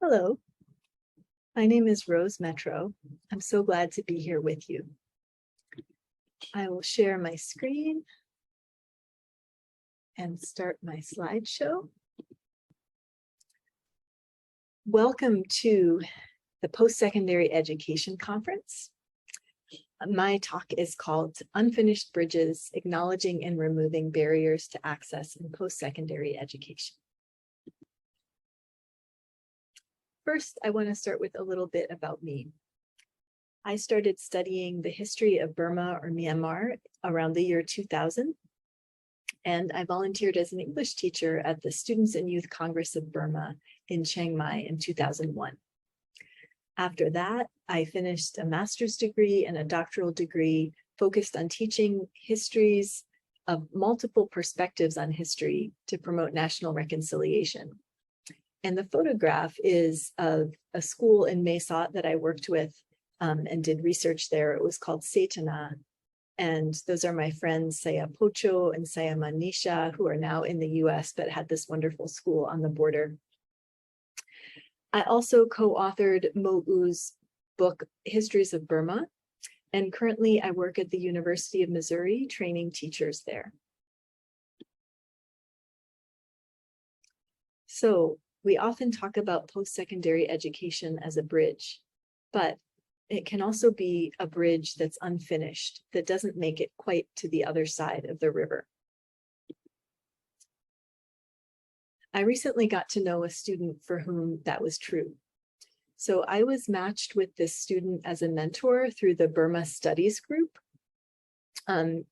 Hello, my name is Rose Metro. I'm so glad to be here with you. I will share my screen and start my slideshow. Welcome to the Post-Secondary Education Conference. My talk is called Unfinished Bridges, Acknowledging and Removing Barriers to Access in Post-Secondary Education. First, I want to start with a little bit about me. I started studying the history of Burma or Myanmar around the year 2000, and I volunteered as an English teacher at the Students and Youth Congress of Burma in Chiang Mai in 2001. After that, I finished a master's degree and a doctoral degree focused on teaching histories of multiple perspectives on history to promote national reconciliation. And the photograph is of a school in Mesot that I worked with and did research there. It was called Setana. And those are my friends, Saya Pocho and Saya Manisha, who are now in the US, but had this wonderful school on the border. I also co-authored Mote Oo's book, Histories of Burma. And currently I work at the University of Missouri, training teachers there. So we often talk about post-secondary education as a bridge, but it can also be a bridge that's unfinished, that doesn't make it quite to the other side of the river. I recently got to know a student for whom that was true. So I was matched with this student as a mentor through the Burma Studies group.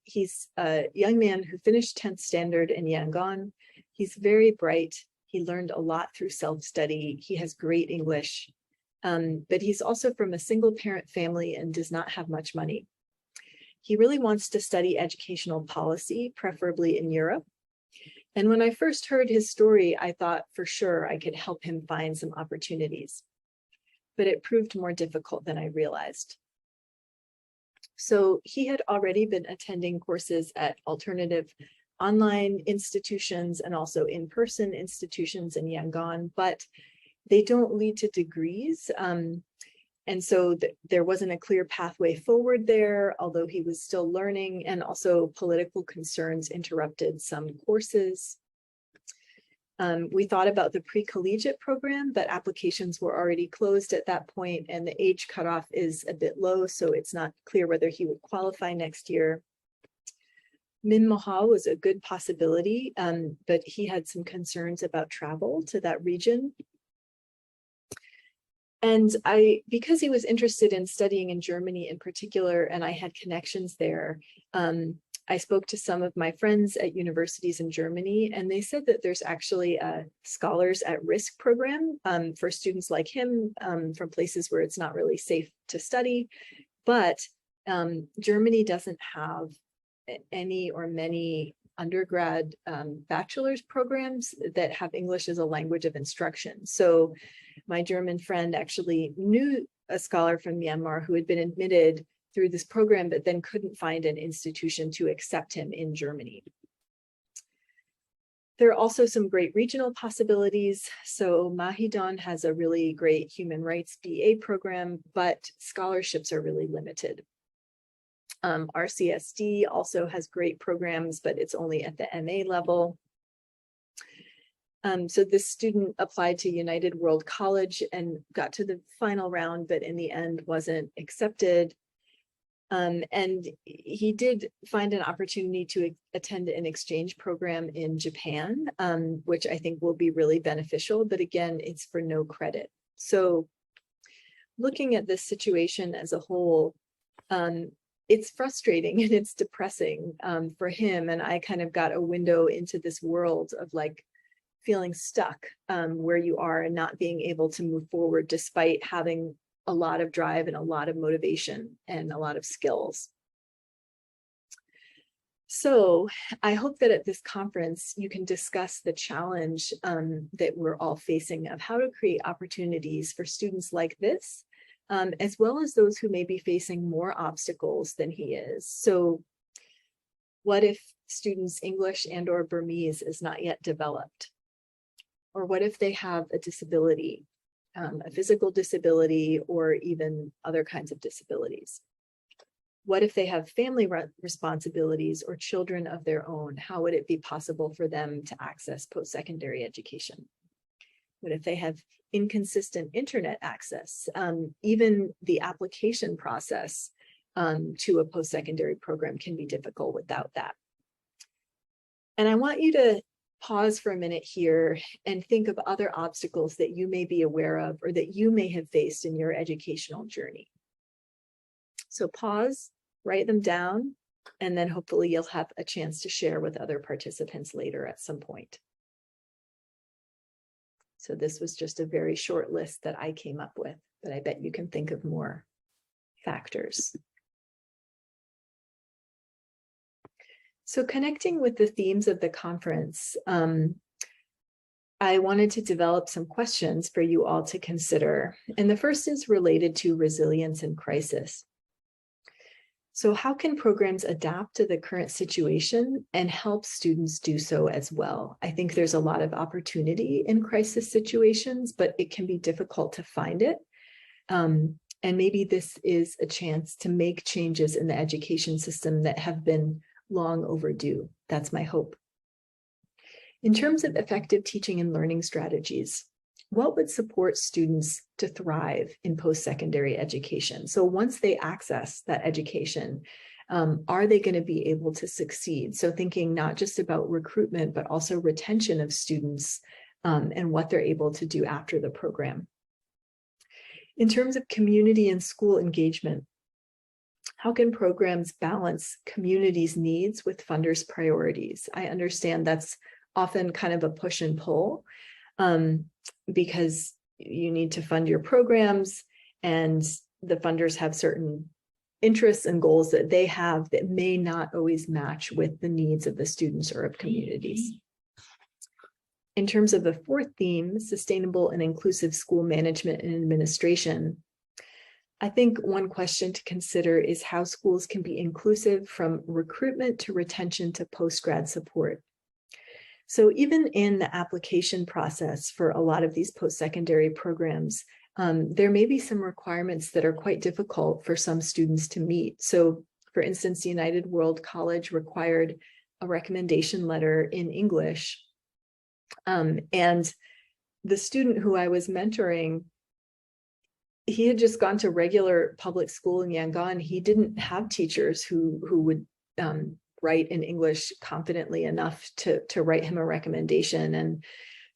He's a young man who finished 10th standard in Yangon. He's very bright. He learned a lot through self-study. He has great English, but he's also from a single parent family and does not have much money. He really wants to study educational policy, preferably in Europe. And when I first heard his story, I thought for sure I could help him find some opportunities, but it proved more difficult than I realized. So he had already been attending courses at alternative online institutions and also in-person institutions in Yangon, but they don't lead to degrees. And so there wasn't a clear pathway forward there, although he was still learning, and also political concerns interrupted some courses. We thought about the pre-collegiate program, but applications were already closed at that point, and the age cutoff is a bit low, so it's not clear whether he would qualify next year. Min Moha was a good possibility, but he had some concerns about travel to that region. And because he was interested in studying in Germany in particular, and I had connections there, I spoke to some of my friends at universities in Germany, and they said that there's actually a Scholars at Risk program for students like him from places where it's not really safe to study. But Germany doesn't have any or many undergrad bachelor's programs that have English as a language of instruction. So my German friend actually knew a scholar from Myanmar who had been admitted through this program, but then couldn't find an institution to accept him in Germany. There are also some great regional possibilities. So Mahidol has a really great human rights BA program, but scholarships are really limited. RCSD also has great programs, but it's only at the MA level. So this student applied to United World College and got to the final round, but in the end wasn't accepted. And he did find an opportunity to attend an exchange program in Japan, which I think will be really beneficial, but again, it's for no credit. So looking at this situation as a whole, it's frustrating and it's depressing for him. And I kind of got a window into this world of like feeling stuck where you are and not being able to move forward despite having a lot of drive and a lot of motivation and a lot of skills. So I hope that at this conference, you can discuss the challenge that we're all facing of how to create opportunities for students like this, as well as those who may be facing more obstacles than he is. So what if students' English and/or Burmese is not yet developed? Or what if they have a disability? a physical disability, or even other kinds of disabilities? What if they have family responsibilities or children of their own? How would it be possible for them to access post-secondary education? What if they have inconsistent internet access? Even the application process to a post-secondary program can be difficult without that. And I want you to pause for a minute here and think of other obstacles that you may be aware of or that you may have faced in your educational journey. So pause, write them down, and then hopefully you'll have a chance to share with other participants later at some point. So this was just a very short list that I came up with, but I bet you can think of more factors. So connecting with the themes of the conference, I wanted to develop some questions for you all to consider. And the first is related to resilience in crisis. So how can programs adapt to the current situation and help students do so as well? I think there's a lot of opportunity in crisis situations, but it can be difficult to find it. And maybe this is a chance to make changes in the education system that have been long overdue. That's my hope. In terms of effective teaching and learning strategies, what would support students to thrive in post-secondary education? So once they access that education, are they going to be able to succeed? So thinking not just about recruitment, but also retention of students and what they're able to do after the program. In terms of community and school engagement, how can programs balance communities' needs with funders' priorities? I understand that's often kind of a push and pull because you need to fund your programs and the funders have certain interests and goals that they have that may not always match with the needs of the students or of communities. In terms of the fourth theme, sustainable and inclusive school management and administration, I think one question to consider is how schools can be inclusive from recruitment to retention to post-grad support. So even in the application process for a lot of these post-secondary programs, there may be some requirements that are quite difficult for some students to meet. So for instance, United World College required a recommendation letter in English. And the student who I was mentoring, he had just gone to regular public school in Yangon. He didn't have teachers who would write in English confidently enough to write him a recommendation. And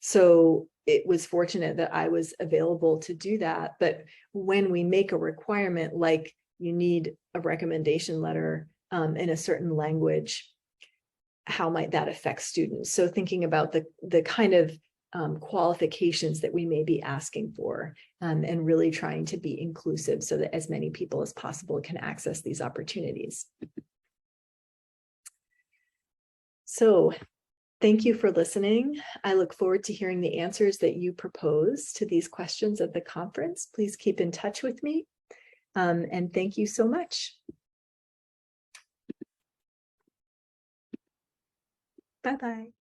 so it was fortunate that I was available to do that. But when we make a requirement, like you need a recommendation letter in a certain language, how might that affect students? So thinking about the kind of qualifications that we may be asking for and really trying to be inclusive so that as many people as possible can access these opportunities. So thank you for listening. I look forward to hearing the answers that you propose to these questions at the conference. Please keep in touch with me. And thank you so much. Bye-bye.